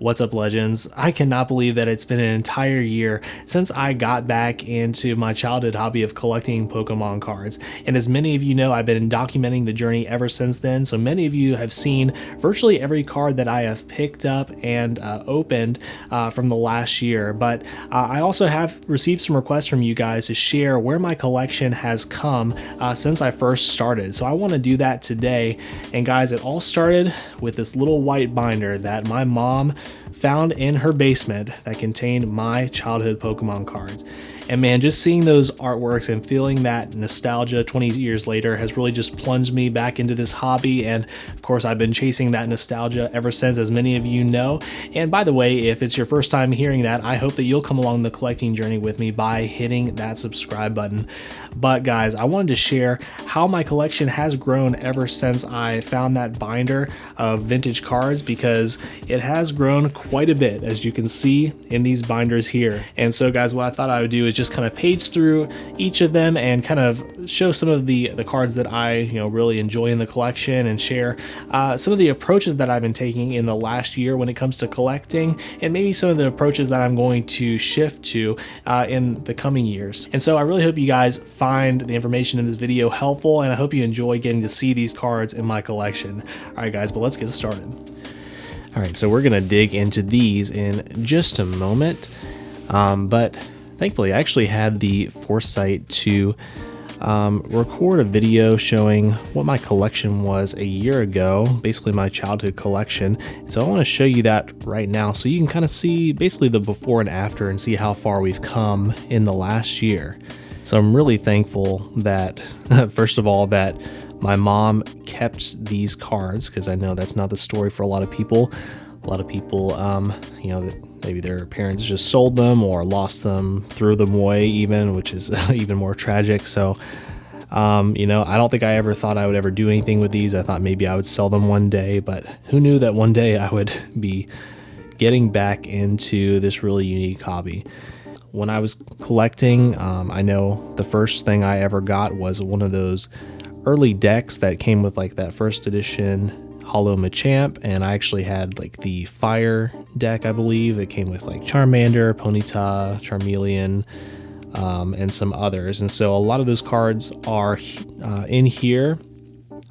What's up, legends? I cannot believe that it's been an entire year since I got back into my childhood hobby of collecting Pokemon cards. And as many of you know, I've been documenting the journey ever since then. So many of you have seen virtually every card that I have picked up and opened from the last year. But I also have received some requests from you guys to share where my collection has come since I first started. So I want to do that today. And guys, it all started with this little white binder that my mom found in her basement that contained my childhood Pokemon cards. And man, just seeing those artworks and feeling that nostalgia 20 years later has really just plunged me back into this hobby. And of course, I've been chasing that nostalgia ever since, as many of you know. And by the way, if it's your first time hearing that, I hope that you'll come along the collecting journey with me by hitting that subscribe button. But guys, I wanted to share how my collection has grown ever since I found that binder of vintage cards, because it has grown quite a bit, as you can see in these binders here. And so guys, what I thought I would do is just kind of page through each of them and kind of show some of the cards that I really enjoy in the collection, and share some of the approaches that I've been taking in the last year when it comes to collecting, and maybe some of the approaches that I'm going to shift to in the coming years. And so I really hope you guys find the information in this video helpful, and I hope you enjoy getting to see these cards in my collection. All right guys, but let's get started. All right, so we're gonna dig into these in just a moment, but thankfully I actually had the foresight to record a video showing what my collection was a year ago, basically my childhood collection. So I want to show you that right now so you can kind of see basically the before and after and see how far we've come in the last year. So I'm really thankful that, first of all, that my mom kept these cards, because I know that's not the story for a lot of people. A lot of people, maybe their parents just sold them or lost them, threw them away even, which is even more tragic. So, I don't think I ever thought I would ever do anything with these. I thought maybe I would sell them one day, but who knew that one day I would be getting back into this really unique hobby. When I was collecting, I know the first thing I ever got was one of those early decks that came with like that first edition Holo Machamp, and I actually had like the Fire deck, I believe. It came with like Charmander, Ponyta, Charmeleon, and some others. And so a lot of those cards are in here.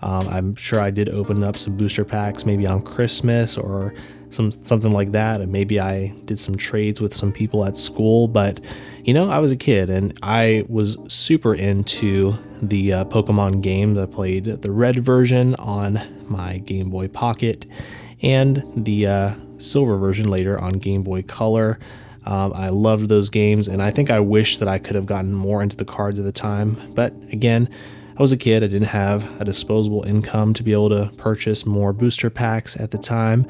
I'm sure I did open up some booster packs maybe on Christmas or something like that, and maybe I did some trades with some people at school. But I was a kid and I was super into the Pokemon games. I played the red version on my Game Boy Pocket and the silver version later on Game Boy Color. I loved those games, and I think I wish that I could have gotten more into the cards at the time. But again, I was a kid. I didn't have a disposable income to be able to purchase more booster packs at the time.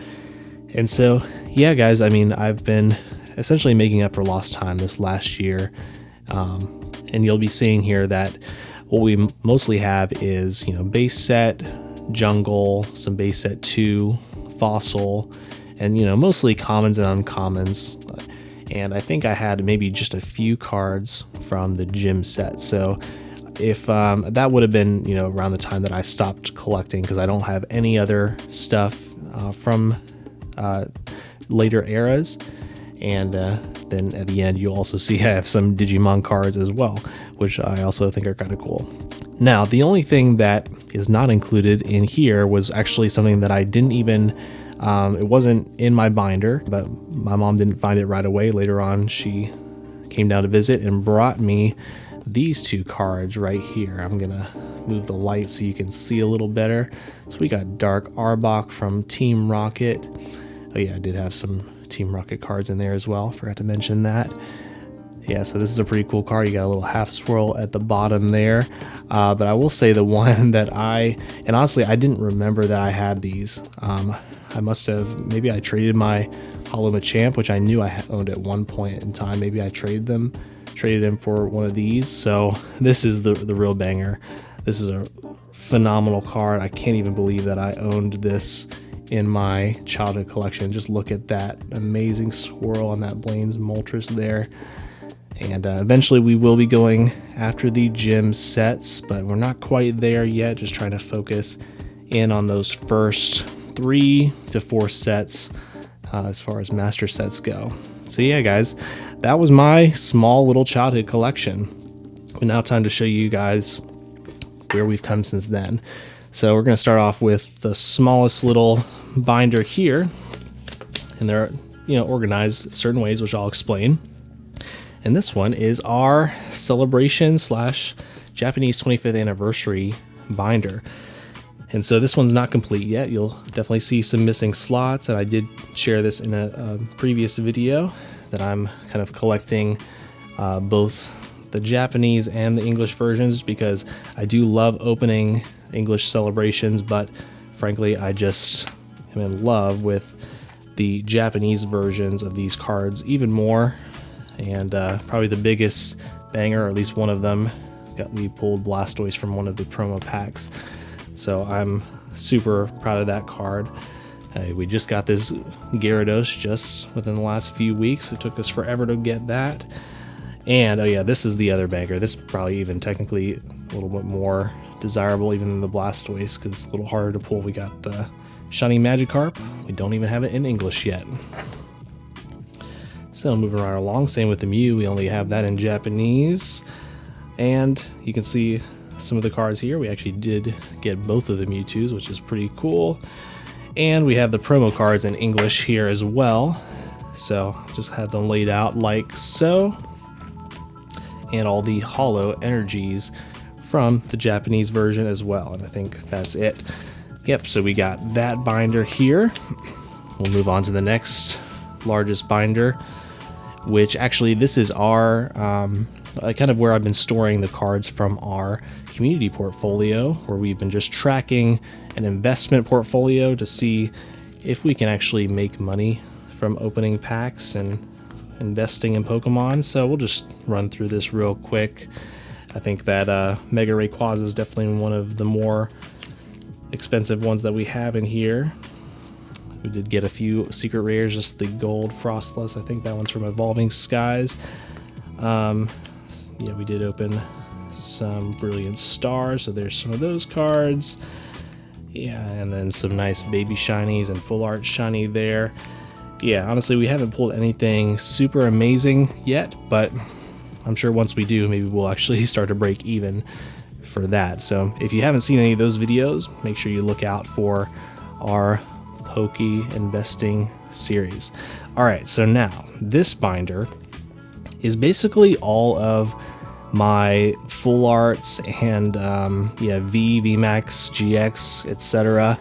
And so, yeah, guys, I mean, I've been essentially making up for lost time this last year. And you'll be seeing here that what we mostly have is, base set, jungle, some base set 2, fossil, and, mostly commons and uncommons. And I think I had maybe just a few cards from the gym set. So if that would have been, around the time that I stopped collecting, because I don't have any other stuff from later eras. And then at the end, you'll also see I have some Digimon cards as well, which I also think are kind of cool. Now, the only thing that is not included in here was actually something that I didn't even, it wasn't in my binder, but my mom didn't find it right away. Later on, she came down to visit and brought me these two cards right here. I'm gonna move the light so you can see a little better. So we got Dark Arbok from Team Rocket. Oh yeah, I did have some Team Rocket cards in there as well. Forgot to mention that. Yeah, so this is a pretty cool card. You got a little half swirl at the bottom there. But I will say the one that and honestly, I didn't remember that I had these. I must have, maybe I traded my Holo Machamp, which I knew I owned at one point in time. Maybe I traded him for one of these. So this is the real banger. This is a phenomenal card. I can't even believe that I owned this in my childhood collection. Just look at that amazing swirl on that Blaine's Moltres there. And eventually we will be going after the gym sets, but we're not quite there yet. Just trying to focus in on those first 3 to 4 sets as far as master sets go. So yeah, guys, that was my small little childhood collection. But now time to show you guys where we've come since then. So we're going to start off with the smallest little binder here, and they're organized certain ways, which I'll explain. And this one is our celebration / Japanese 25th anniversary binder. And so this one's not complete yet. You'll definitely see some missing slots, and I did share this in a previous video that I'm kind of collecting both the Japanese and the English versions, because I do love opening English celebrations, but frankly I just am in love with the Japanese versions of these cards even more. And probably the biggest banger, or at least one of them, we pulled Blastoise from one of the promo packs. So I'm super proud of that card. We just got this Gyarados just within the last few weeks. It took us forever to get that. And oh yeah, this is the other banger. This is probably even technically a little bit more desirable even than the Blastoise, because it's a little harder to pull. We got the Shiny Magikarp. We don't even have it in English yet. So moving right along, same with the Mew. We only have that in Japanese. And you can see some of the cards here. We actually did get both of the Mewtwo's, which is pretty cool. And we have the promo cards in English here as well. So just have them laid out like so. And all the holo energies from the Japanese version as well. And I think that's it. Yep, so we got that binder here. We'll move on to the next largest binder, which actually this is our kind of where I've been storing the cards from our community portfolio, where we've been just tracking an investment portfolio to see if we can actually make money from opening packs and investing in Pokemon. So we'll just run through this real quick. I think that Mega Rayquaza is definitely one of the more expensive ones that we have in here. We did get a few secret rares, just the gold Frostless. I think that one's from Evolving Skies. Yeah, we did open some Brilliant Stars, so there's some of those cards. Yeah, and then some nice baby shinies and full art shiny there. Yeah, honestly, we haven't pulled anything super amazing yet, but I'm sure once we do, maybe we'll actually start to break even for that. So if you haven't seen any of those videos, make sure you look out for our Poke investing series. All right, so now this binder is basically all of my full arts and VMAX, GX, etc.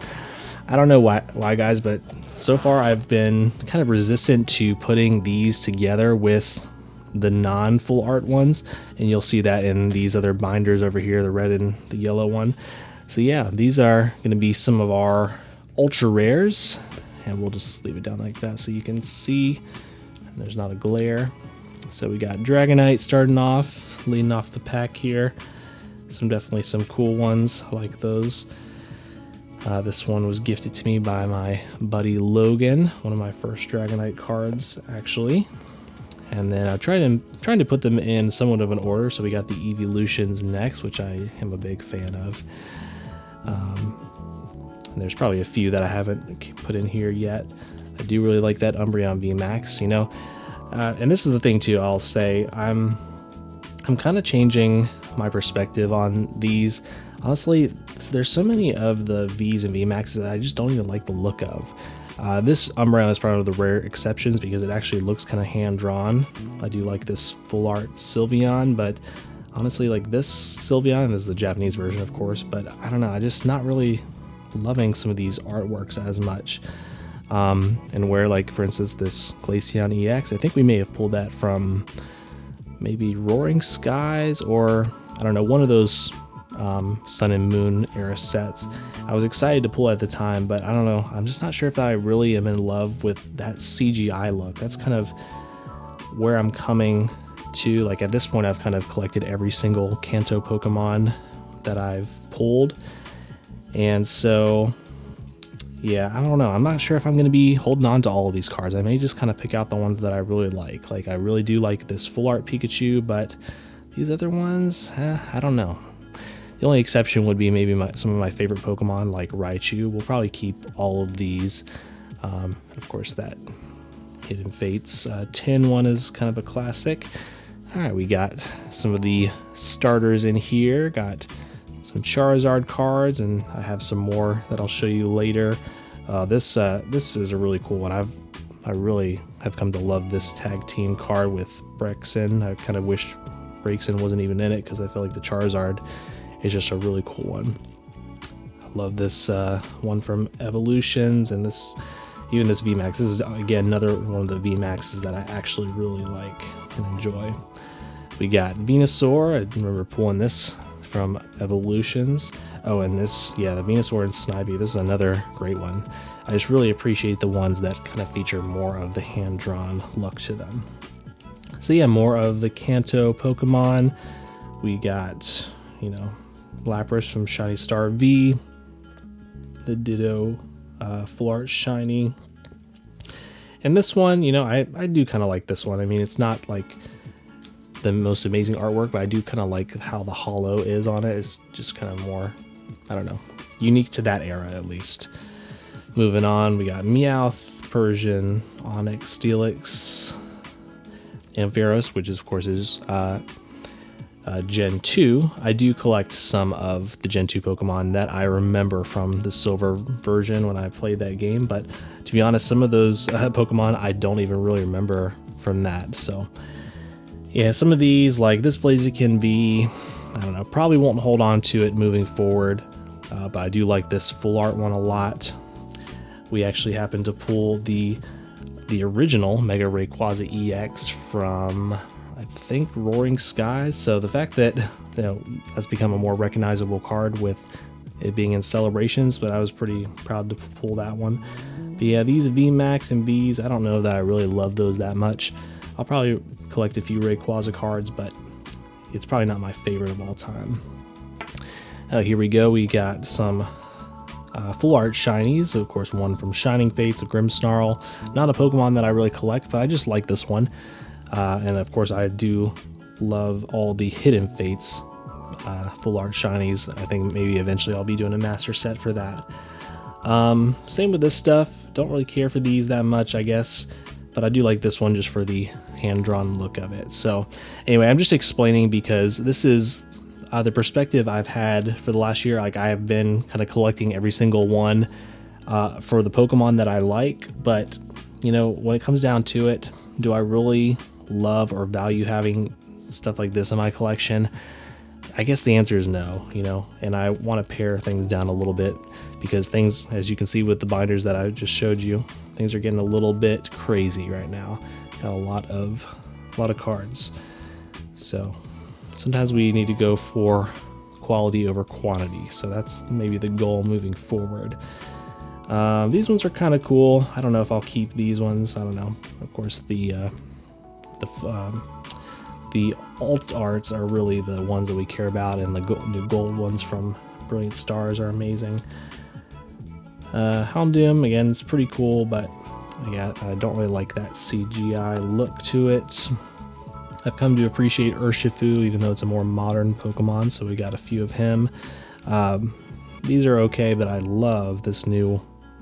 I don't know why guys, but so far I've been kind of resistant to putting these together with the non-full art ones, and you'll see that in these other binders over here, the red and the yellow one. So yeah, these are going to be some of our ultra rares, and we'll just leave it down like that so you can see, and there's not a glare. So we got Dragonite starting off, leading off the pack here. Definitely some cool ones, I like those. This one was gifted to me by my buddy Logan, one of my first Dragonite cards actually. And then I'm trying to put them in somewhat of an order. So we got the Evolutions next, which I am a big fan of. And there's probably a few that I haven't put in here yet. I do really like that Umbreon VMAX, and this is the thing too, I'll say, I'm kind of changing my perspective on these. Honestly, there's so many of the Vs and VMAXs that I just don't even like the look of. This Umbreon is probably one of the rare exceptions because it actually looks kind of hand-drawn. I do like this full art Sylveon, but honestly, like this Sylveon, and this is the Japanese version of course, but I don't know, I'm just not really loving some of these artworks as much. And where, like, for instance, this Glaceon EX, I think we may have pulled that from maybe Roaring Skies, or I don't know, one of those Sun and Moon era sets. I was excited to pull at the time, but I don't know, I'm just not sure if I really am in love with that CGI look. That's kind of where I'm coming to. Like, at this point I've kind of collected every single Kanto Pokemon that I've pulled, and so yeah, I don't know, I'm not sure if I'm going to be holding on to all of these cards. I may just kind of pick out the ones that I really like. Like, I really do like this full art Pikachu, but these other ones, I don't know. The only exception would be maybe some of my favorite Pokemon like Raichu. We'll probably keep all of these Of course, that Hidden Fates 10 one is kind of a classic. All right, we got some of the starters in here. Got some Charizard cards, and I have some more that I'll show you later. This is a really cool one. I really have come to love this tag team card with Brexen. I kind of wish Brexen wasn't even in it because I feel like the Charizard is just a really cool one. I love this one from Evolutions, and even this VMAX. This is again another one of the VMAXs that I actually really like and enjoy. We got Venusaur. I remember pulling this from Evolutions. Oh, and this, yeah, the Venusaur and Snivy. This is another great one. I just really appreciate the ones that kind of feature more of the hand-drawn look to them. So yeah, more of the Kanto Pokemon. We got, Lapras from Shiny Star V, the Ditto Full Art Shiny. And this one, I do kind of like this one. I mean, it's not like the most amazing artwork, but I do kind of like how the holo is on it. It's just kind of more, I don't know, unique to that era at least. Moving on, we got Meowth, Persian, Onix, Steelix, Ampharos, which is, of course, is Gen 2. I do collect some of the Gen 2 Pokemon that I remember from the Silver version when I played that game, but to be honest, some of those Pokemon I don't even really remember from that. So yeah, some of these, like this Blaziken V, I don't know, probably won't hold on to it moving forward, but I do like this full art one a lot. We actually happened to pull the original Mega Rayquaza EX from, I think, Roaring Skies. So the fact that that's become a more recognizable card with it being in Celebrations, but I was pretty proud to pull that one. But yeah, these VMAX and Vs, I don't know that I really love those that much. I'll probably collect a few Rayquaza cards, but it's probably not my favorite of all time. Here we go. We got some full art shinies. Of course, one from Shining Fates, a Grimmsnarl. Not a Pokemon that I really collect, but I just like this one. And of course, I do love all the Hidden Fates full art shinies. I think maybe eventually I'll be doing a master set for that. Same with this stuff. Don't really care for these that much, I guess, but I do like this one just for the hand-drawn look of it. So anyway, I'm just explaining because this is the perspective I've had for the last year. Like, I have been kind of collecting every single one for the Pokemon that I like, but when it comes down to it, do I really love or value having stuff like this in my collection? I guess the answer is no, and I want to pare things down a little bit because things, as you can see with the binders that I just showed you, things are getting a little bit crazy right now. Got a lot of cards. So sometimes we need to go for quality over quantity. So that's maybe the goal moving forward. These ones are kind of cool. I don't know if I'll keep these ones. I don't know. Of course, the alt arts are really the ones that we care about, and the new gold ones from Brilliant Stars are amazing. Houndoom, again, it's pretty cool, but I don't really like that CGI look to it. I've come to appreciate Urshifu, even though it's a more modern Pokemon, so we got a few of him. These are okay, but I love this new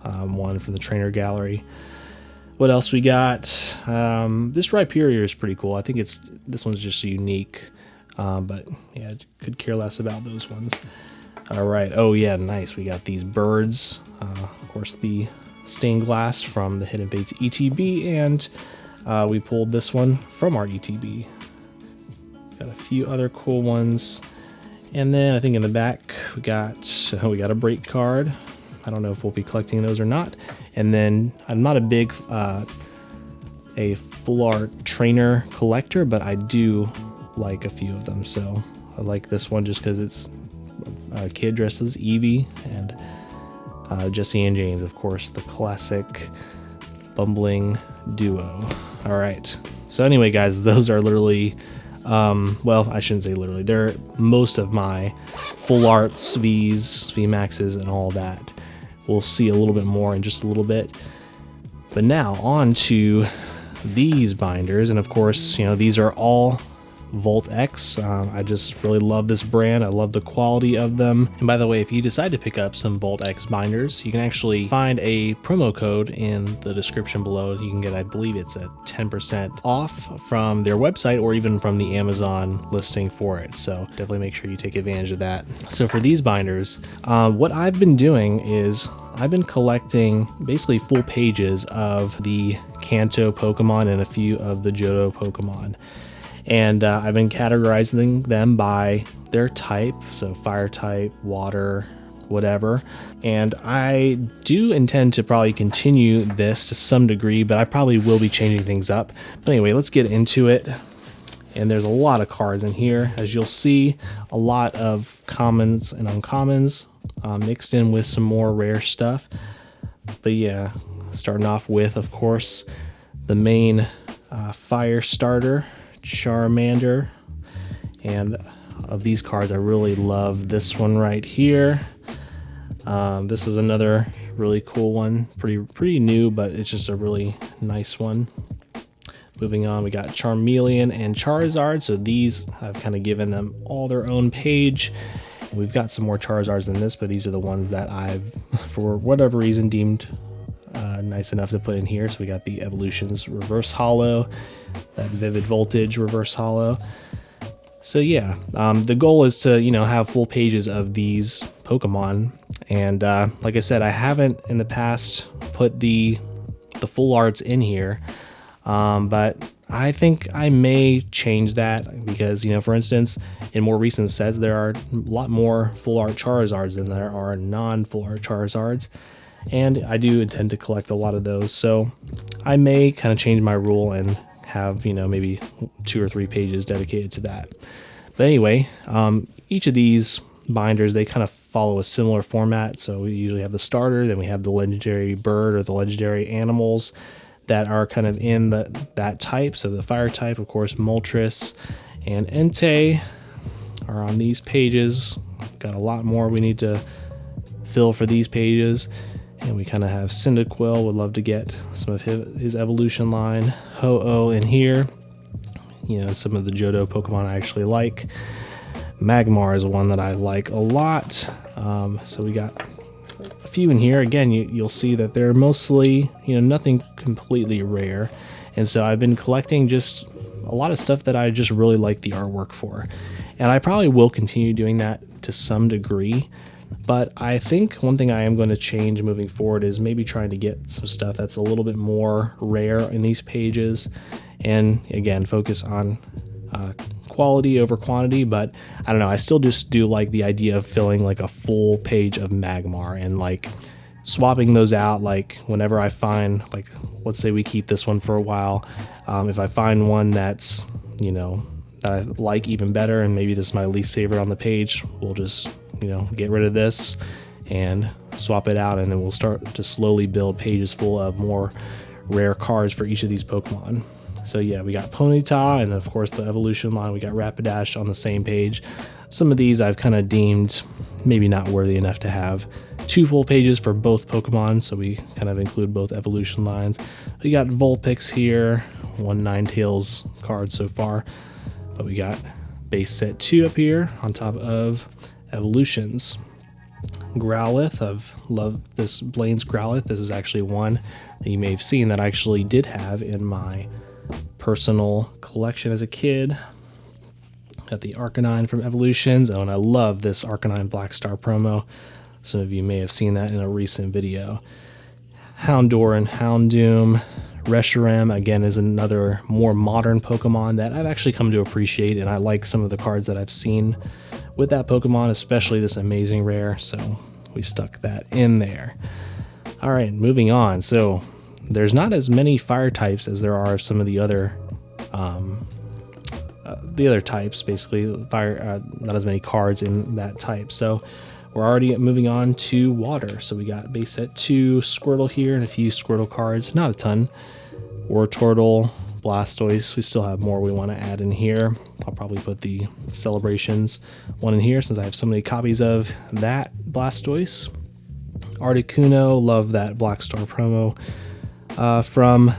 one from the Trainer Gallery. What else we got? This Rhyperior is pretty cool. I think this one's just unique, but yeah, could care less about those ones. All right. Oh yeah, nice. We got these birds. Of course, the stained glass from the Hidden Fates ETB, and we pulled this one from our ETB. Got a few other cool ones, and then I think in the back we got a break card. I don't know if we'll be collecting those or not. And then I'm not a big a full art trainer collector, but I do like a few of them. So I like this one just because it's a kid dressed as Eevee, and Jesse and James, of course, the classic bumbling duo. All right. So anyway, guys, those are literally, well, I shouldn't say literally. They're most of my full arts, Vs, VMAXs, and all that. We'll see a little bit more in just a little bit. But now on to these binders, and of course, these are all Volt X. I just really love this brand. I love the quality of them. And by the way, if you decide to pick up some Volt X binders, you can actually find a promo code in the description below. You can get, I believe it's a 10% off from their website or even from the Amazon listing for it. So definitely make sure you take advantage of that. So for these binders, what I've been doing is I've been collecting basically full pages of the Kanto Pokemon and a few of the Johto Pokemon. And I've been categorizing them by their type, so fire type, water, whatever. And I do intend to probably continue this to some degree, but I probably will be changing things up. But anyway, let's get into it. And there's a lot of cards in here. As you'll see, a lot of commons and uncommons mixed in with some more rare stuff. But yeah, starting off with, of course, the main fire starter, Charmander. And of these cards, I really love this one right here. This is another really cool one, pretty new, but it's just a really nice one. Moving on, we got Charmeleon and Charizard. So these, I've kind of given them all their own page. We've got some more Charizards than this, but these are the ones that I've, for whatever reason, deemed nice enough to put in here. So we got the Evolutions Reverse Holo, that Vivid Voltage Reverse Holo. So yeah, the goal is to, have full pages of these Pokemon. And like I said, I haven't in the past put the full arts in here, but I think I may change that because, for instance, in more recent sets, there are a lot more full art Charizards than there are non-full art Charizards. And I do intend to collect a lot of those. So I may kind of change my rule and have, maybe 2 or 3 pages dedicated to that. But anyway, each of these binders, they kind of follow a similar format. So we usually have the starter, then we have the legendary bird or the legendary animals that are kind of in that type. So the fire type, of course, Moltres and Entei are on these pages. Got a lot more we need to fill for these pages. And we kind of have Cyndaquil, would love to get some of his evolution line. Ho-Oh in here. Some of the Johto Pokemon I actually like. Magmar is one that I like a lot. So we got a few in here. Again, you'll see that they're mostly, nothing completely rare. And so I've been collecting just a lot of stuff that I just really like the artwork for. And I probably will continue doing that to some degree. But I think one thing I am going to change moving forward is maybe trying to get some stuff that's a little bit more rare in these pages. And again, focus on quality over quantity. But I don't know, I still just do like the idea of filling like a full page of Magmar and like swapping those out. Like whenever I find, like, let's say we keep this one for a while. If I find one that's, that I like even better, and maybe this is my least favorite on the page, we'll just, get rid of this and swap it out, and then we'll start to slowly build pages full of more rare cards for each of these Pokemon. So yeah, we got Ponyta, and of course the evolution line, we got Rapidash on the same page. Some of these I've kind of deemed maybe not worthy enough to have 2 full pages for both Pokemon, so we kind of include both evolution lines. We got Vulpix here, 1 Ninetales card so far, but we got base set 2 up here on top of evolutions. Growlithe, I've loved this Blaine's Growlithe. This is actually one that you may have seen that I actually did have in my personal collection as a kid. Got the Arcanine from Evolutions. Oh, and I love this Arcanine Black Star promo. Some of you may have seen that in a recent video. Houndour and Houndoom. Reshiram, again, is another more modern Pokemon that I've actually come to appreciate, and I like some of the cards that I've seen with that Pokemon, especially this amazing rare, so we stuck that in there. All right, moving on. So there's not as many fire types as there are some of the other types, basically. Fire, not as many cards in that type. So we're already moving on to water. So we got base set 2 Squirtle here and a few Squirtle cards, not a ton. Wartortle, Blastoise, we still have more we want to add in here. I'll probably put the Celebrations one in here since I have so many copies of that Blastoise. Articuno, love that Black Star promo from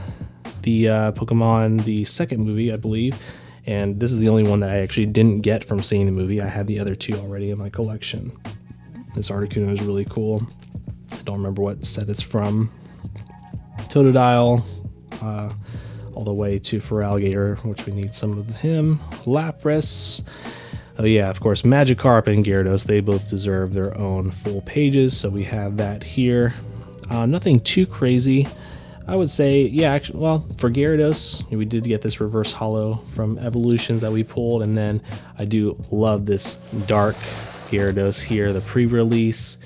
the Pokemon, the second movie, I believe. And this is the only one that I actually didn't get from seeing the movie. I had the other two already in my collection. This Articuno is really cool. I don't remember what set it's from. Totodile, all the way to Feraligatr, which we need some of him. Lapras. Oh yeah, of course, Magikarp and Gyarados, they both deserve their own full pages, so we have that here. Nothing too crazy. I would say, yeah, actually, well, for Gyarados, we did get this reverse holo from Evolutions that we pulled, and then I do love this dark Gyarados here, the pre-release.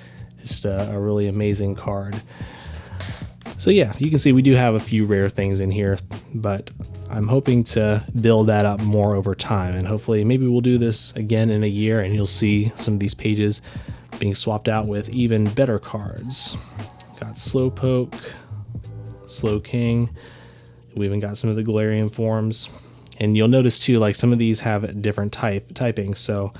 Just a really amazing card. So yeah, you can see we do have a few rare things in here, but I'm hoping to build that up more over time, and hopefully maybe we'll do this again in a year and you'll see some of these pages being swapped out with even better cards. Got Slowpoke, Slowking, we even got some of the Galarian forms, and you'll notice too, like some of these have different typing. So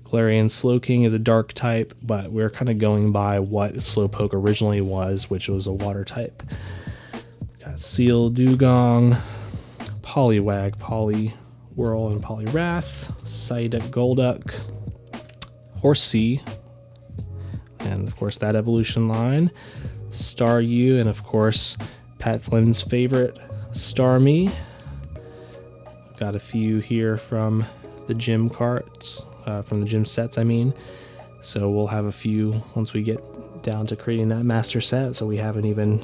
Galarian Slowking is a dark type, but we're kind of going by what Slowpoke originally was, which was a water type. Got Seal, Dugong, Poliwag, Poliwhirl, and Poliwrath, Psyduck, Golduck, Horsea, and of course that evolution line, Staryu, and of course Pat Flynn's favorite, Starmie. Got a few here from the gym carts, from the gym sets, I mean. So we'll have a few once we get down to creating that master set, so we haven't even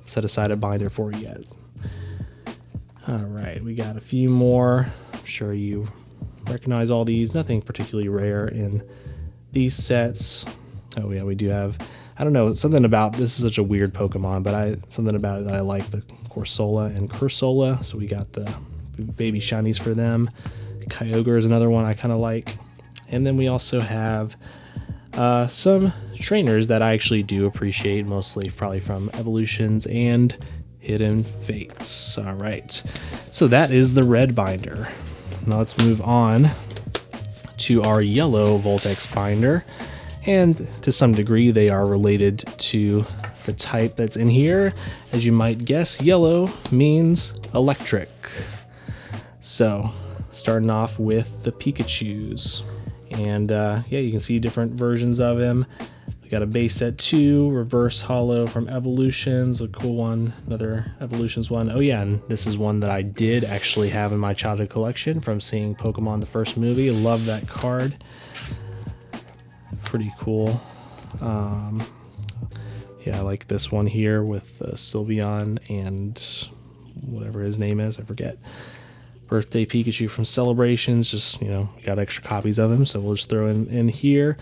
set aside a binder for it yet. Alright, we got a few more. I'm sure you recognize all these. Nothing particularly rare in these sets. Oh yeah, we do have, I don't know, something about, this is such a weird Pokemon, but something about it that I like, the Corsola and Cursola. So we got the baby shinies for them. Kyogre is another one I kind of like. And then we also have some trainers that I actually do appreciate, mostly probably from Evolutions and Hidden Fates. All right, so that is the red binder. Now let's move on to our yellow Voltex binder. And to some degree, they are related to the type that's in here. As you might guess, yellow means electric. So starting off with the Pikachus. And yeah, you can see different versions of him. We got a base set 2, reverse holo from Evolutions, a cool one, another Evolutions one. Oh yeah, and this is one that I did actually have in my childhood collection from seeing Pokemon the first movie. Love that card. Pretty cool. Yeah, I like this one here with Sylveon and whatever his name is, I forget. Birthday Pikachu from Celebrations, just, you know, got extra copies of him, so we'll just throw him in here.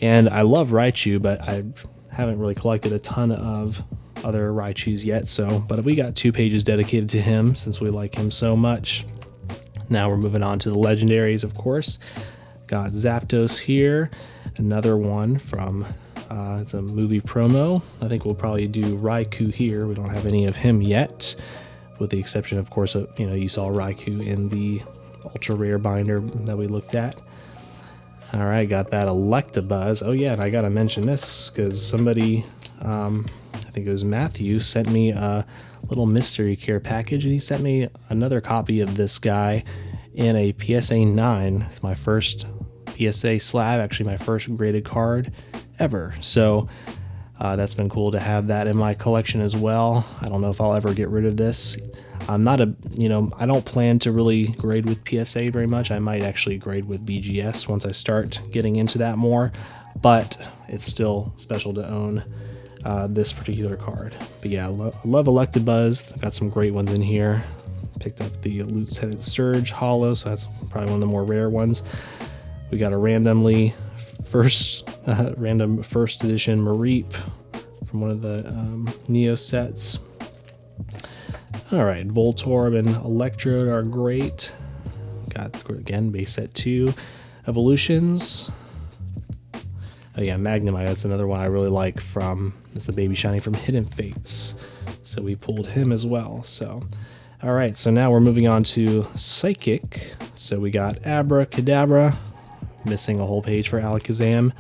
And I love Raichu, but I haven't really collected a ton of other Raichus yet, but we got 2 pages dedicated to him since we like him so much. Now we're moving on to the legendaries, of course. Got Zapdos here, another one from, it's a movie promo. I think we'll probably do Raikou here. We don't have any of him yet, with the exception, of course, of, you know, you saw Raikou in the ultra rare binder that we looked at. All right, got that Electabuzz. Oh yeah, and I gotta mention this because somebody, I think it was Matthew, sent me a little mystery care package, and he sent me another copy of this guy in a PSA 9. It's my first PSA slab, actually my first graded card ever. So that's been cool to have that in my collection as well. I don't know if I'll ever get rid of this. I'm not a, you know, I don't plan to really grade with PSA very much. I might actually grade with BGS once I start getting into that more, but it's still special to own this particular card. But yeah, I love Electabuzz. Got some great ones in here. Picked up the Loose-Headed Surge holo, so that's probably one of the more rare ones. We got a random first edition Mareep from one of the Neo sets. All right, Voltorb and Electrode are great. Got, again, base set 2. Evolutions. Oh yeah, Magnemite, that's another one I really like from, it's the baby shiny from Hidden Fates. So we pulled him as well, so. All right, so now we're moving on to Psychic. So we got Abracadabra, missing a whole page for Alakazam.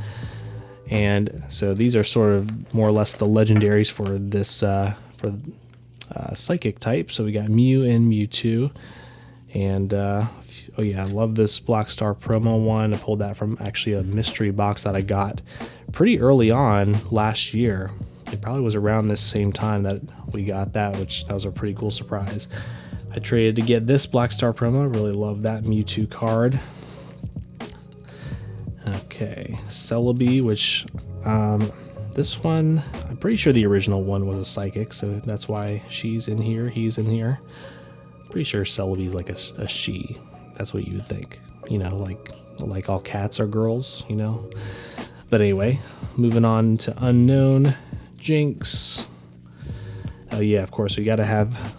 And so these are sort of more or less the legendaries for this, Psychic type. So we got Mew and Mewtwo. And oh yeah, I love this Black Star promo one. I pulled that from actually a mystery box that I got pretty early on last year. It probably was around this same time that we got that, which that was a pretty cool surprise. I traded to get this Black Star promo. Really love that Mewtwo card. Okay, Celebi, which this one, I'm pretty sure the original one was a psychic, so that's why she's in here, he's in here. Pretty sure Celebi's like a she. That's what you would think. You know, like all cats are girls, you know? But anyway, moving on to Unknown, Jinx. Oh yeah, of course, we gotta have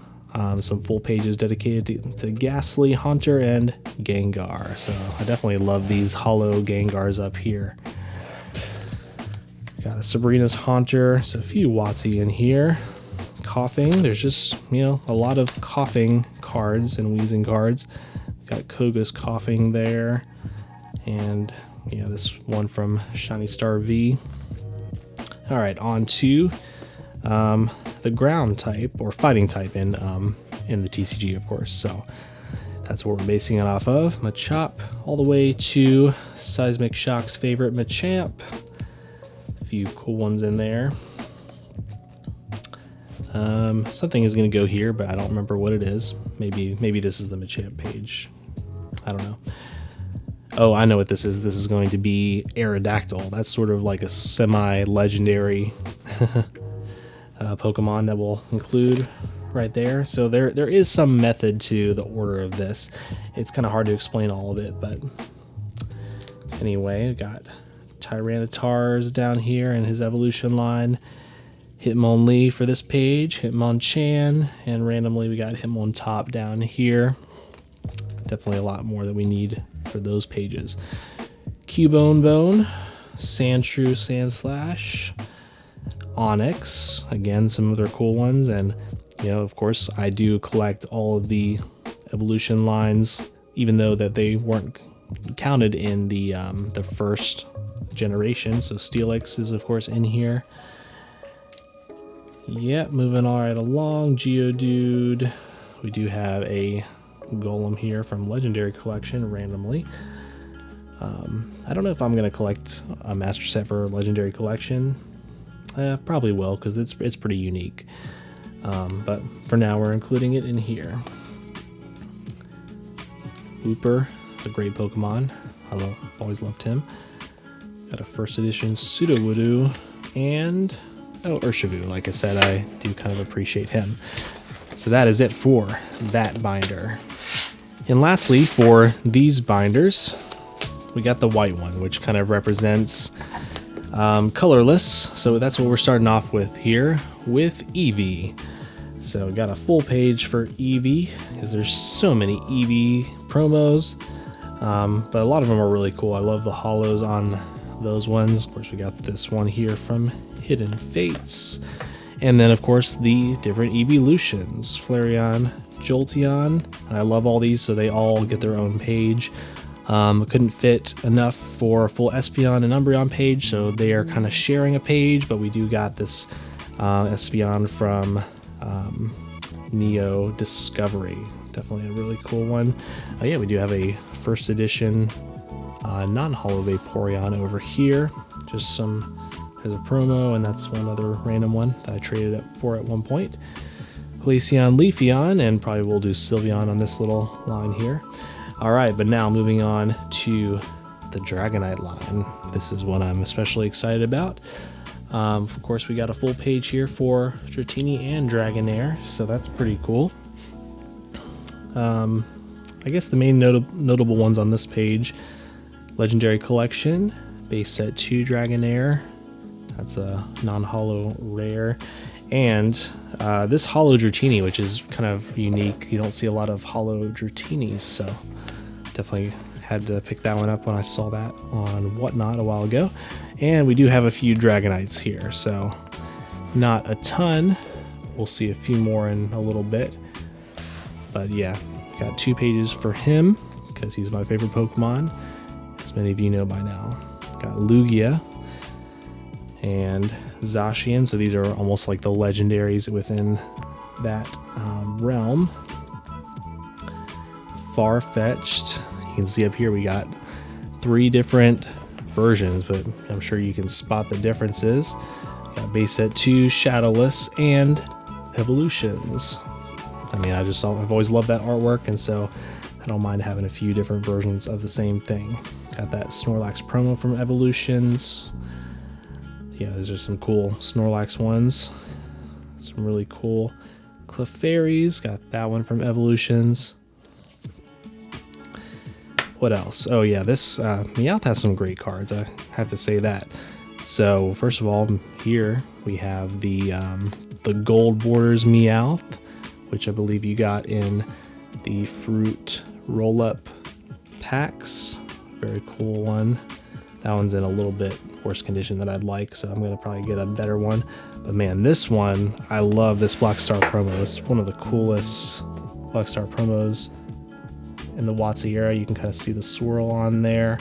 some full pages dedicated to Ghastly, Haunter, and Gengar. So I definitely love these hollow Gengars up here. Got a Sabrina's Haunter, so a few Watsy in here. Coughing, there's just, you know, a lot of coughing cards and wheezing cards. Got Koga's Coughing there, and you know, this one from Shiny Star V. All right, on to the ground type or fighting type in the TCG, of course. So that's what we're basing it off of. Machop all the way to Seismic Shock's favorite Machamp. A few cool ones in there. Something is going to go here, but I don't remember what it is. Maybe this is the Machamp page. I don't know. Oh, I know what this is. This is going to be Aerodactyl. That's sort of like a semi-legendary Pokemon that we'll include right there. So there is some method to the order of this. It's kind of hard to explain all of it, but anyway, we got Tyranitar's down here in his evolution line. Hitmonlee for this page, Hitmonchan, and randomly we got Hitmontop down here. Definitely a lot more that we need for those pages. Cubone, Sandshrew, Sandslash, Onyx, again some other cool ones, and you know, of course, I do collect all of the evolution lines, even though that they weren't counted in the first generation. So Steelix is of course in here. Yep, moving all right along. Geodude. We do have a Golem here from Legendary Collection randomly. I don't know if I'm going to collect a Master Set for Legendary Collection. Probably will, because it's pretty unique. But for now, we're including it in here. Hooper, it's a great Pokemon. I've always loved him. Got a first edition Sudowoodo, and Urshifu. Like I said, I do kind of appreciate him. So that is it for that binder. And lastly, for these binders, we got the white one, which kind of represents colorless. So that's what we're starting off with here with Eevee. So we got a full page for Eevee, because there's so many Eevee promos. But a lot of them are really cool. I love the hollows on those ones. Of course, we got this one here from Hidden Fates. And then, of course, the different evolutions. Flareon, Jolteon. And I love all these, so they all get their own page. Couldn't fit enough for a full Espeon and Umbreon page, so they are kind of sharing a page, but we do got this Espeon from Neo Discovery. Definitely a really cool one. Yeah, we do have a first edition non-holo Vaporeon over here. Just some, there's a promo, and that's one other random one that I traded up for at one point. Glaceon, Leafeon, and probably we'll do Sylveon on this little line here. Alright, but now moving on to the Dragonite line. This is what I'm especially excited about. Of course, we got a full page here for Dratini and Dragonair, so that's pretty cool. I guess the main notable ones on this page: Legendary Collection, base set 2 Dragonair, that's a non-holo rare, and this holo Dratini, which is kind of unique. You don't see a lot of holo Dratinis, so definitely had to pick that one up when I saw that on Whatnot a while ago. And we do have a few Dragonites here, so not a ton. We'll see a few more in a little bit. But yeah, got 2 pages for him, because he's my favorite Pokemon, as many of you know by now. Got Lugia and Zacian, so these are almost like the legendaries within that realm. far-fetched. You can see up here we got 3 different versions, but I'm sure you can spot the differences. Got base set 2, Shadowless, and Evolutions. I mean, I've always loved that artwork, and so I don't mind having a few different versions of the same thing. Got that Snorlax promo from Evolutions. Yeah, those are some cool Snorlax ones. Some really cool Clefairies. Got that one from Evolutions. What else? Oh yeah, this Meowth has some great cards, I have to say that. So first of all, here we have the Gold Borders Meowth, which I believe you got in the Fruit roll-up packs. Very cool one. That one's in a little bit worse condition than I'd like, so I'm gonna probably get a better one. But man, this one, I love this Black Star promo. It's one of the coolest Black Star promos in the WotC era. You can kind of see the swirl on there.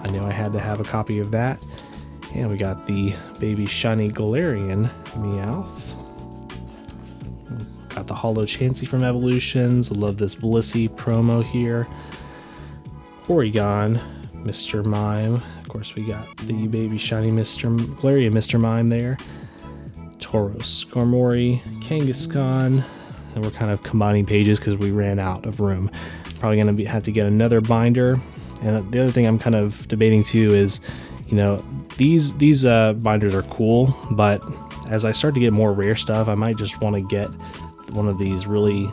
I knew I had to have a copy of that. And we got the baby shiny Galarian Meowth. Got the Holo Chansey from Evolutions. I love this Blissey promo here. Porygon, Mr. Mime. Of course, we got the baby shiny Galarian Mr. Mime there. Tauros, Skarmory, Kangaskhan. And we're kind of combining pages because we ran out of room. Probably going to have to get another binder. And the other thing I'm kind of debating too is, you know, these binders are cool, but as I start to get more rare stuff, I might just want to get one of these really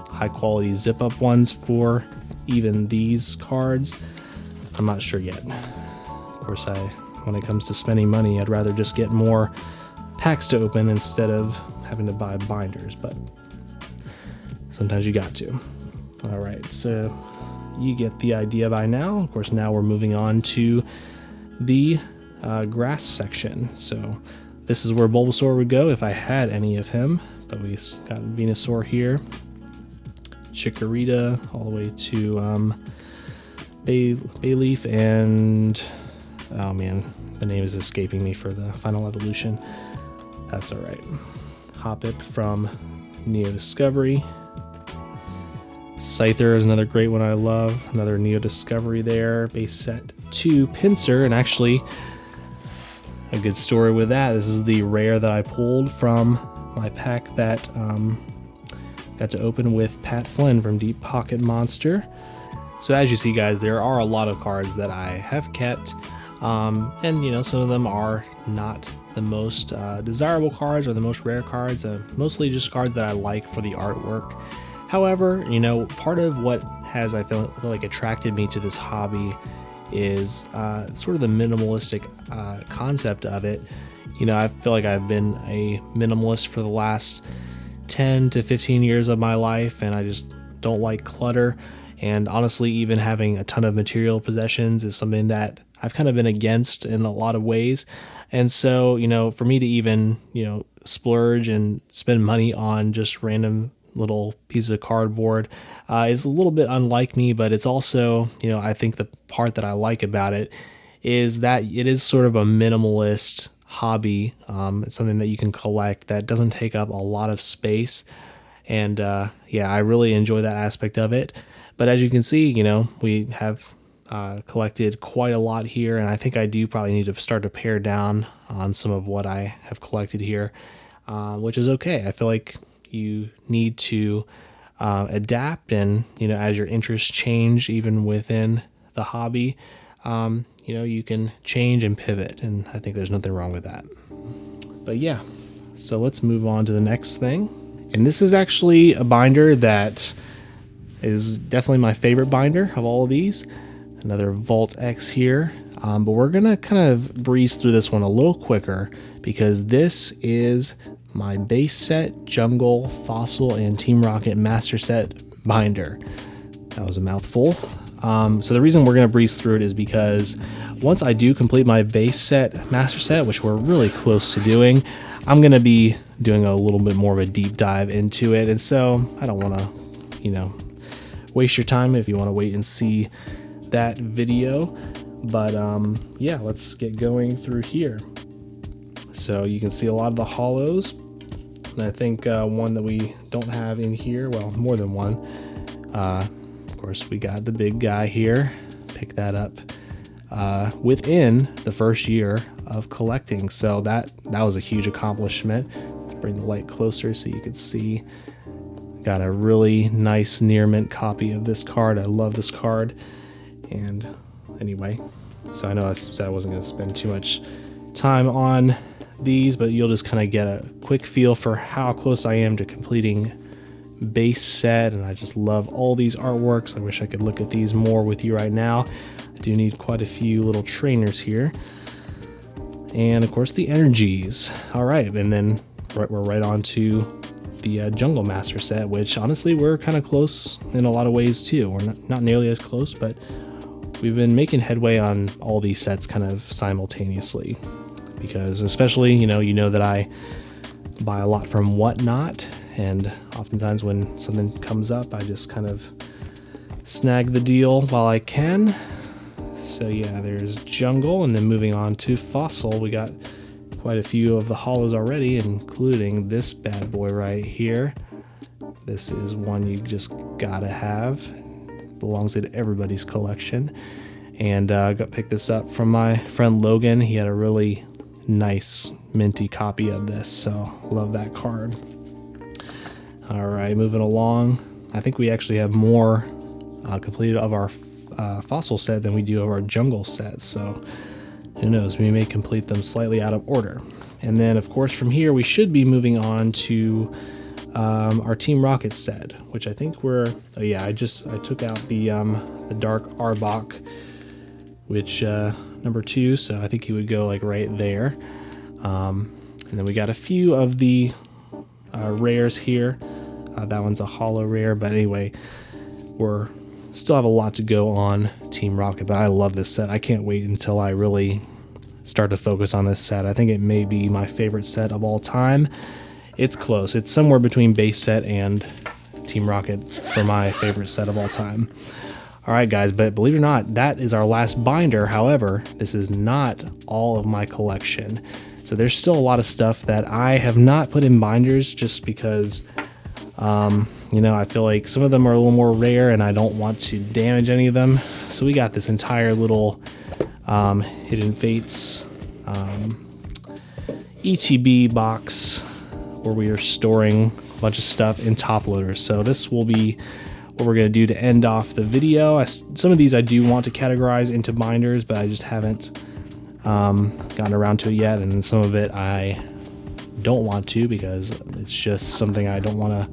high quality zip up ones for even these cards. I'm not sure yet. Of course, when it comes to spending money, I'd rather just get more packs to open instead of having to buy binders, but sometimes you got to. All right, so you get the idea by now. Of course, now we're moving on to the grass section. So this is where Bulbasaur would go if I had any of him, but we got Venusaur here, Chikorita, all the way to Bayleaf, and oh man, the name is escaping me for the final evolution. That's all right. Hoppip from Neo Discovery. Scyther is another great one I love. Another Neo Discovery there. Base set 2 Pinsir, and actually a good story with that. This is the rare that I pulled from my pack that got to open with Pat Flynn from Deep Pocket Monster. So as you see, guys, there are a lot of cards that I have kept, and you know, some of them are not the most desirable cards or the most rare cards. Mostly just cards that I like for the artwork. However, you know, part of what has, I feel like, attracted me to this hobby is sort of the minimalistic concept of it. You know, I feel like I've been a minimalist for the last 10 to 15 years of my life, and I just don't like clutter. And honestly, even having a ton of material possessions is something that I've kind of been against in a lot of ways. And so, you know, for me to even, you know, splurge and spend money on just random little pieces of cardboard is a little bit unlike me, but it's also, you know, I think the part that I like about it is that it is sort of a minimalist hobby. It's something that you can collect that doesn't take up a lot of space, and yeah, I really enjoy that aspect of it. But as you can see, you know, we have collected quite a lot here, and I think I do probably need to start to pare down on some of what I have collected here, which is okay. I feel like you need to adapt, and you know, as your interests change, even within the hobby, you know, you can change and pivot, and I think there's nothing wrong with that. But yeah, so let's move on to the next thing, and this is actually a binder that is definitely my favorite binder of all of these. Another Vault X here, but we're gonna kind of breeze through this one a little quicker because this is my base set Jungle, Fossil, and Team Rocket Master Set binder. That was a mouthful. So the reason we're going to breeze through it is because once I do complete my base set Master Set, which we're really close to doing, I'm going to be doing a little bit more of a deep dive into it. And so I don't want to, you know, waste your time if you want to wait and see that video. But yeah, let's get going through here. So you can see a lot of the hollows. And I think one that we don't have in here, well, more than one. Of course, we got the big guy here. Pick that up within the first year of collecting. So that was a huge accomplishment. Let's bring the light closer so you can see. Got a really nice near mint copy of this card. I love this card. And anyway, so I know I said I wasn't going to spend too much time on these, but you'll just kind of get a quick feel for how close I am to completing base set. And I just love all these artworks. I wish I could look at these more with you right now. I do need quite a few little trainers here. And of course the energies. All right, and then we're right on to the Jungle Master set, which honestly we're kind of close in a lot of ways too. We're not nearly as close, but we've been making headway on all these sets kind of simultaneously, because especially you know that I buy a lot from Whatnot, and oftentimes when something comes up I just kind of snag the deal while I can. So yeah, there's Jungle, and then moving on to Fossil, we got quite a few of the hollows already, including this bad boy right here. This is one you just gotta have. Belongs in everybody's collection. And picked this up from my friend Logan. He had a really nice minty copy of this, so love that card. All right, moving along. I think we actually have more completed of our Fossil set than we do of our Jungle set, so who knows, we may complete them slightly out of order. And then of course from here we should be moving on to our Team Rocket set, which I think I took out the Dark Arbok, which number 2, so I think he would go like right there. And then we got a few of the rares here. That one's a holo rare, but anyway, we're still have a lot to go on Team Rocket, but I love this set. I can't wait until I really start to focus on this set. I think it may be my favorite set of all time. It's close. It's somewhere between base set and Team Rocket for my favorite set of all time. All right, guys, but believe it or not, that is our last binder. However, this is not all of my collection. So there's still a lot of stuff that I have not put in binders just because, I feel like some of them are a little more rare and I don't want to damage any of them. So we got this entire little Hidden Fates ETB box where we are storing a bunch of stuff in top loaders. So this will be what we're going to do to end off the video. Some of these I do want to categorize into binders, but I just haven't gotten around to it yet. And then some of it I don't want to because it's just something I don't want to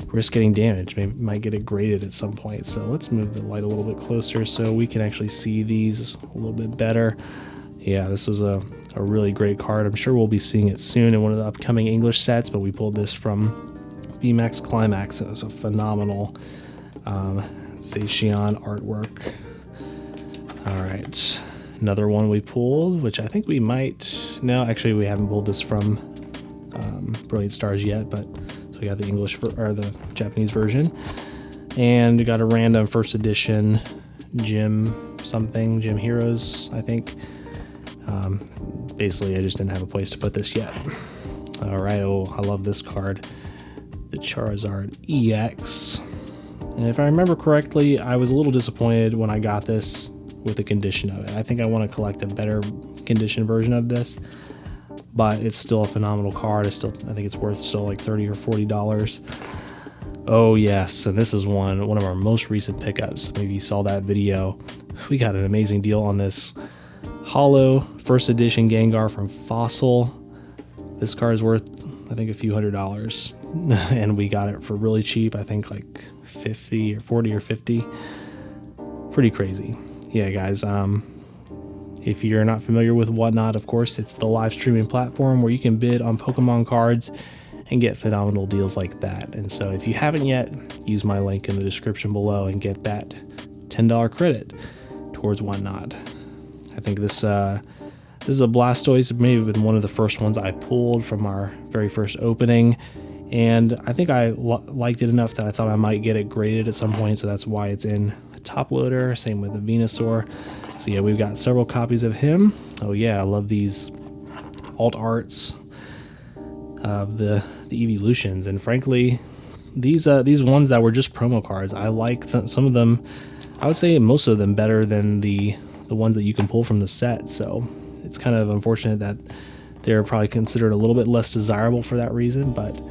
risk getting damaged. Maybe might get it graded at some point. So let's move the light a little bit closer so we can actually see these a little bit better. Yeah, this was a really great card. I'm sure we'll be seeing it soon in one of the upcoming English sets, but we pulled this from VMAX Climax. It was a phenomenal Zacian artwork. All right, another one we pulled, which I think we might, no, actually we haven't pulled this from Brilliant Stars yet, but so we got the English or the Japanese version, and we got a random first edition Gym Heroes, I think. Basically, I just didn't have a place to put this yet. All right, I love this card, the Charizard EX. And if I remember correctly, I was a little disappointed when I got this with the condition of it. I think I want to collect a better condition version of this, but it's still a phenomenal card. I think it's worth still like $30 or $40. Oh yes, and this is one of our most recent pickups. Maybe you saw that video. We got an amazing deal on this Holo first edition Gengar from Fossil. This card is worth, I think, a few $100s, and we got it for really cheap. I think like 50 or 40 or 50. Pretty crazy. Yeah, guys. If you're not familiar with Whatnot, of course, it's the live streaming platform where you can bid on Pokemon cards and get phenomenal deals like that. And so if you haven't yet, use my link in the description below and get that $10 credit towards Whatnot. I think this is a Blastoise. It may have been one of the first ones I pulled from our very first opening, and I think I liked it enough that I thought I might get it graded at some point, so that's why it's in a top loader. Same with the Venusaur. So yeah, we've got several copies of him. Oh yeah, I love these alt arts of the evolutions, and frankly, these ones that were just promo cards, I like some of them. I would say most of them better than the ones that you can pull from the set. So it's kind of unfortunate that they're probably considered a little bit less desirable for that reason. But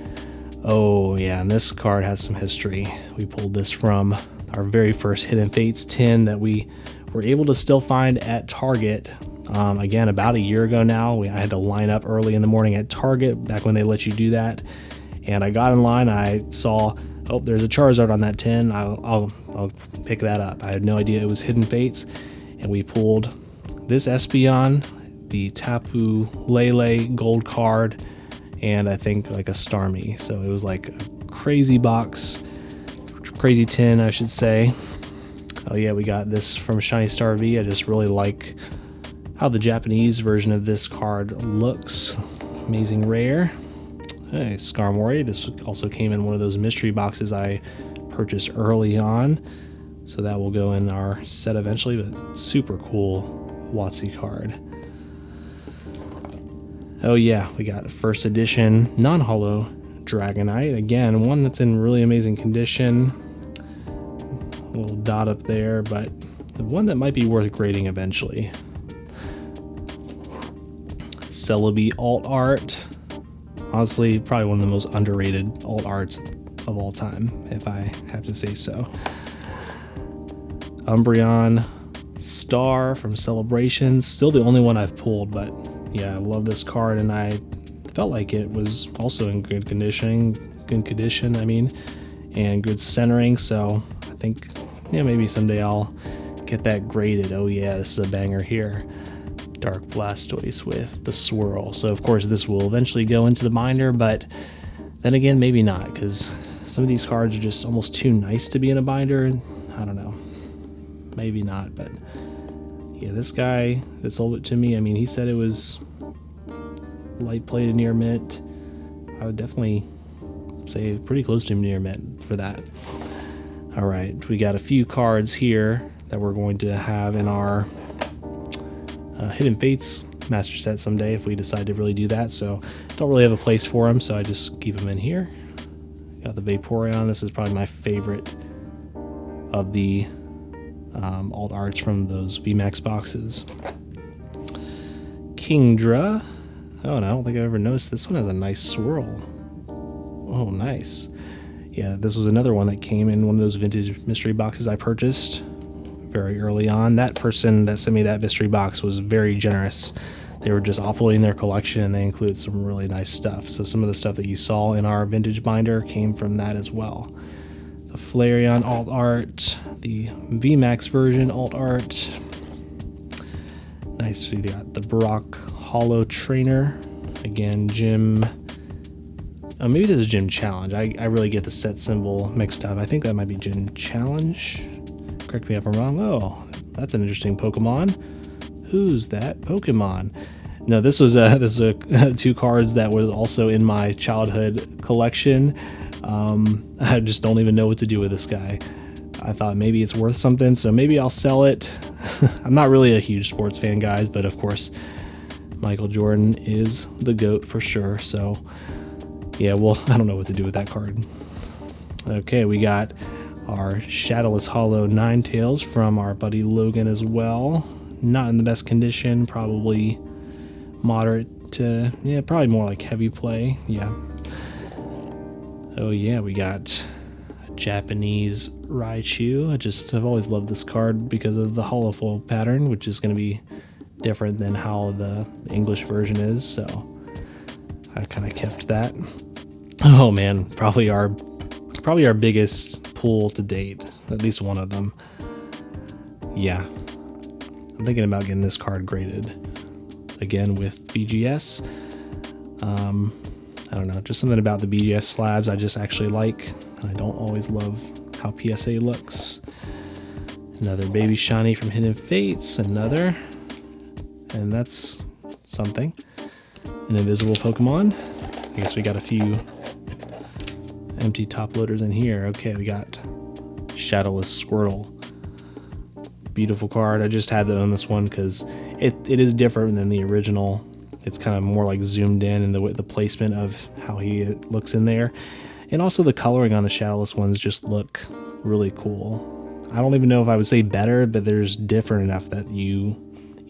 oh yeah, and this card has some history. We pulled this from our very first Hidden Fates tin that we were able to still find at Target. Again, about a year ago now. I had to line up early in the morning at Target, back when they let you do that. And I got in line, I saw, oh, there's a Charizard on that tin. I'll pick that up. I had no idea it was Hidden Fates. And we pulled this Espeon, the Tapu Lele gold card, and I think like a Starmie. So it was like a crazy box, crazy tin, I should say. Oh yeah, we got this from Shiny Star V. I just really like how the Japanese version of this card looks. Amazing rare. Hey, Skarmory. This also came in one of those mystery boxes I purchased early on. So that will go in our set eventually, but super cool WotC card. Oh yeah, we got first edition non-holo Dragonite. Again, one that's in really amazing condition. A little dot up there, but the one that might be worth grading eventually. Celebi alt art. Honestly, probably one of the most underrated alt arts of all time, if I have to say so. Umbreon Star from Celebrations. Still the only one I've pulled, but yeah, I love this card, and I felt like it was also in good condition, and good centering, so I think, yeah, maybe someday I'll get that graded. Oh yeah, this is a banger here. Dark Blastoise with the swirl. So of course this will eventually go into the binder, but then again, maybe not, because some of these cards are just almost too nice to be in a binder. I don't know. Maybe not, but yeah, this guy that sold it to me, I mean, he said it was light plated near mint. I would definitely say pretty close to near mint for that. All right, we got a few cards here that we're going to have in our Hidden Fates master set someday if we decide to really do that. So don't really have a place for them, so I just keep them in here. Got the Vaporeon. This is probably my favorite of the alt arts from those VMAX boxes. Kingdra. Oh, and I don't think I ever noticed this one has a nice swirl. Oh, nice. Yeah, this was another one that came in one of those vintage mystery boxes I purchased very early on. That person that sent me that mystery box was very generous. They were just offloading their collection, and they included some really nice stuff. So some of the stuff that you saw in our vintage binder came from that as well. The Flareon alt art, the VMAX version alt art. Nice, we got the Brock Holo Trainer. Again, Gym. Oh, maybe this is Gym Challenge. I really get the set symbol mixed up. I think that might be Gym Challenge. Correct me if I'm wrong. Oh, that's an interesting Pokemon. Who's that Pokemon? No, this is two cards that was also in my childhood collection. I just don't even know what to do with this guy. I thought maybe it's worth something, so maybe I'll sell it. I'm not really a huge sports fan, guys, but of course, Michael Jordan is the GOAT for sure. So yeah, well, I don't know what to do with that card. Okay, we got our Shadowless Holo Ninetales from our buddy Logan as well. Not in the best condition, probably moderate to, yeah, probably more like heavy play, yeah. Oh yeah, we got a Japanese Raichu. I've always loved this card because of the holofoil pattern, which is going to be different than how the English version is, so I kind of kept that. Oh man, probably our biggest pull to date, at least one of them. Yeah, I'm thinking about getting this card graded again with BGS. I don't know, just something about the BGS slabs I just actually like. I don't always love how PSA looks. Another baby shiny from Hidden Fates, another, and that's something. An invisible Pokemon. I guess we got a few empty top loaders in here. Okay, we got Shadowless Squirtle. Beautiful card. I just had to own this one because it is different than the original. It's kind of more like zoomed in and the placement of how he looks in there. And also the coloring on the shadowless ones just look really cool. I don't even know if I would say better, but there's different enough that you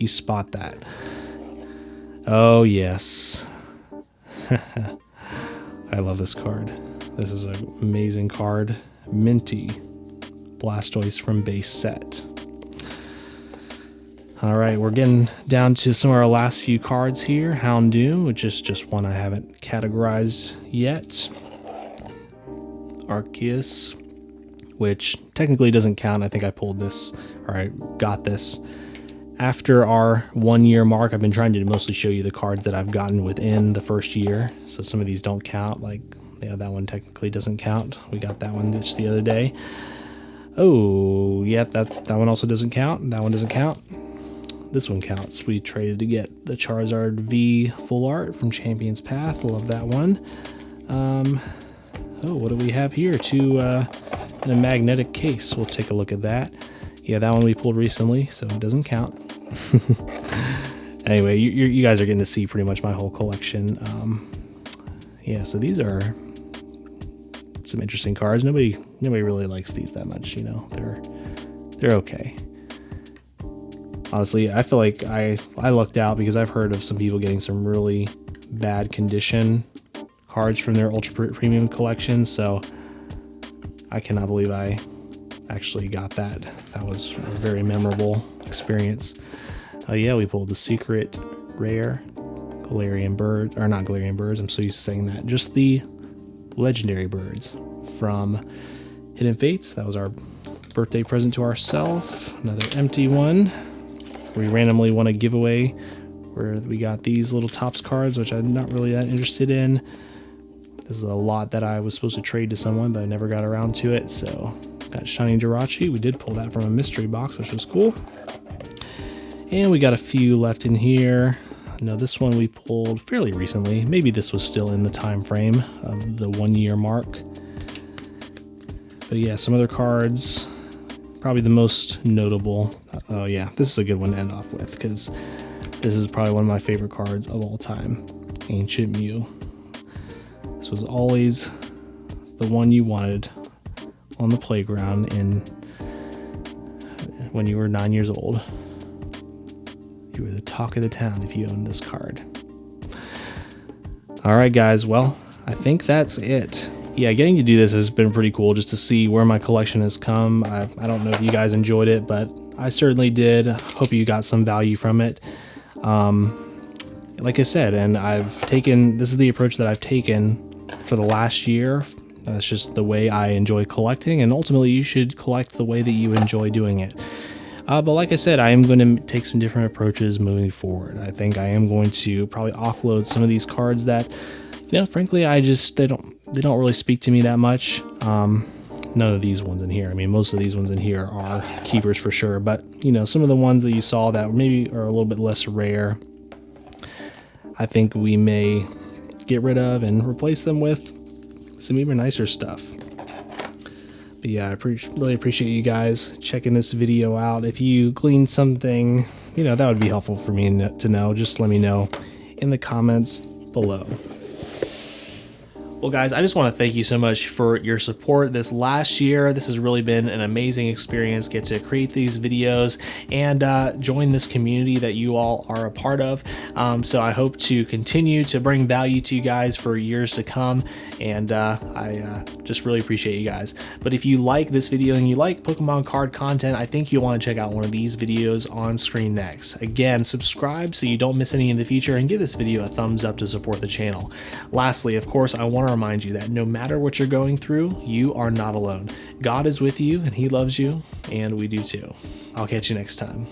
spot that. Oh yes. I love this card. This is an amazing card. Minty Blastoise from base set. All right, we're getting down to some of our last few cards here. Houndoom, which is just one I haven't categorized yet. Arceus, which technically doesn't count. I think I pulled this, or I got this after our 1 year mark. I've been trying to mostly show you the cards that I've gotten within the first year, so some of these don't count. Like, yeah, that one technically doesn't count. We got that one just the other day. Oh, yeah, that one also doesn't count. That one doesn't count. This one counts. We traded to get the Charizard V Full Art from Champion's Path. Love that one. Oh, what do we have here? In a magnetic case. We'll take a look at that. Yeah, that one we pulled recently, so it doesn't count. Anyway, you guys are getting to see pretty much my whole collection. Yeah, so these are some interesting cards. Nobody really likes these that much, you know. They're okay. Honestly, I feel like I lucked out because I've heard of some people getting some really bad condition cards from their ultra premium collection, so I cannot believe I actually got that. That was a very memorable experience. Oh yeah, we pulled the secret rare Galarian bird, or not Galarian birds, I'm so used to saying that, just the legendary birds from Hidden Fates. That was our birthday present to ourselves. Another empty one. We randomly won a giveaway where we got these little Topps cards, which I'm not really that interested in. This is a lot that I was supposed to trade to someone, but I never got around to it. So got Shiny Jirachi. We did pull that from a mystery box, which was cool. And we got a few left in here. No, this one we pulled fairly recently. Maybe this was still in the time frame of the 1 year mark. But yeah, some other cards. Probably the most notable. Oh yeah, this is a good one to end off with because this is probably one of my favorite cards of all time. Ancient Mew. This was always the one you wanted on the playground when you were 9 years old. You were the talk of the town if you owned this card. All right, guys. Well, I think that's it. Yeah, getting to do this has been pretty cool just to see where my collection has come. I don't know if you guys enjoyed it, but I certainly did. Hope you got some value from it. Like I said, and this is the approach that I've taken for the last year. That's just the way I enjoy collecting, and ultimately you should collect the way that you enjoy doing it. But like I said, I am going to take some different approaches moving forward. I think I am going to probably offload some of these cards that, you know, frankly, they don't really speak to me that much. None of these ones in here. I mean, most of these ones in here are keepers for sure, but you know, some of the ones that you saw that maybe are a little bit less rare, I think we may get rid of and replace them with some even nicer stuff. But yeah, I really appreciate you guys checking this video out. If you gleaned something, you know, that would be helpful for me to know. Just let me know in the comments below. Well, guys, I just want to thank you so much for your support this last year. This has really been an amazing experience. Get to create these videos and join this community that you all are a part of. So I hope to continue to bring value to you guys for years to come. And I just really appreciate you guys. But if you like this video and you like Pokemon card content, I think you'll want to check out one of these videos on screen next. Again, subscribe so you don't miss any in the future, and give this video a thumbs up to support the channel. Lastly, of course, I want to remind you that no matter what you're going through, you are not alone. God is with you and He loves you, and we do too. I'll catch you next time.